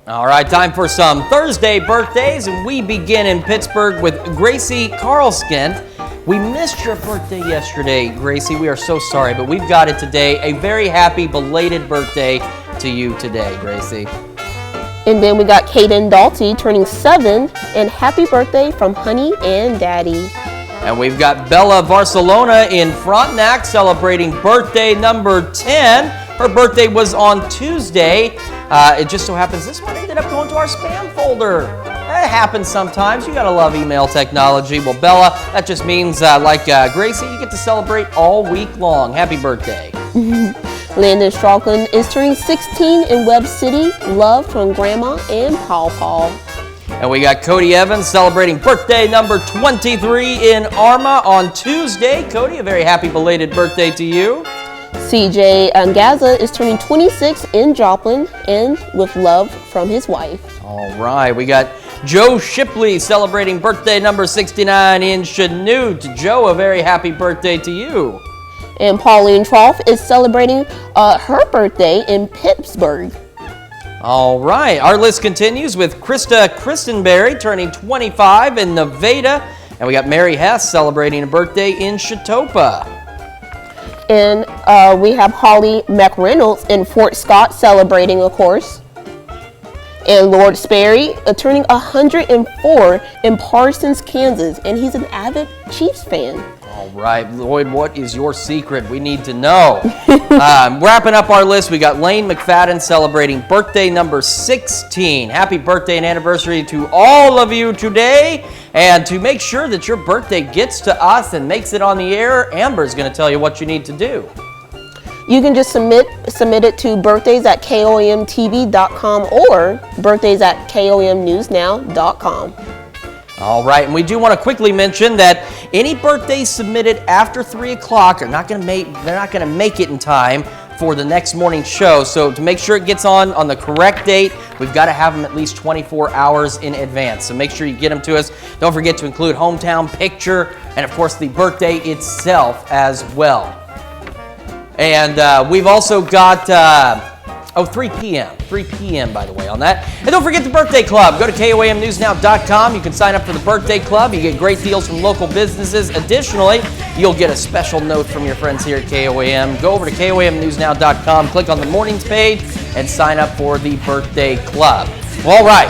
All right, time for some Thursday birthdays, and we begin in Pittsburgh with Gracie Carlskent. We missed your birthday yesterday, Gracie. We are so sorry, but we've got it today. A very happy belated birthday to you today, Gracie. And then we got Kaden Dalty turning 7, and happy birthday from Honey and Daddy. And we've got Bella Barcelona in Frontenac celebrating birthday number 10. Her birthday was on Tuesday. It just so happens this one ended up going to our spam folder. It happens sometimes. You gotta love email technology. Well, Bella, that just means like Gracie, you get to celebrate all week long. Happy birthday. Landon Strauchan is turning 16 in Webb City. Love from Grandma and Paw Paw. And we got Cody Evans celebrating birthday number 23 in Arma on Tuesday. Cody, a very happy belated birthday to you. CJ Angaza is turning 26 in Joplin, and with love from his wife. All right, we got Joe Shipley celebrating birthday number 69 in Chanute. Joe, a very happy birthday to you. And Pauline Troff is celebrating her birthday in Pittsburgh. All right, our list continues with Krista Christenberry turning 25 in Nevada. And we got Mary Hess celebrating a birthday in Chautauqua. And we have Holly McReynolds in Fort Scott celebrating, of course. And Lord Sperry turning 104 in Parsons, Kansas. And he's an avid Chiefs fan. All right, Lloyd, what is your secret? We need to know. Wrapping up our list, we got Lane McFadden celebrating birthday number 16. Happy birthday and anniversary to all of you today. And to make sure that your birthday gets to us and makes it on the air, Amber's going to tell you what you need to do. You can just submit it to birthdays@komtv.com or birthdays@komnewsnow.com. All right, and we do want to quickly mention that any birthdays submitted after 3 o'clock they're not going to make it in time for the next morning's show. So to make sure it gets on the correct date, we've got to have them at least 24 hours in advance. So make sure you get them to us. Don't forget to include hometown picture and, of course, the birthday itself as well. And we've also got 3 p.m. 3 p.m. by the way on that. And don't forget the birthday club. Go to KOAMnewsnow.com. You can sign up for the birthday club. You get great deals from local businesses. Additionally, you'll get a special note from your friends here at KOAM. Go over to KOAMnewsnow.com, click on the mornings page, and sign up for the birthday club. All right.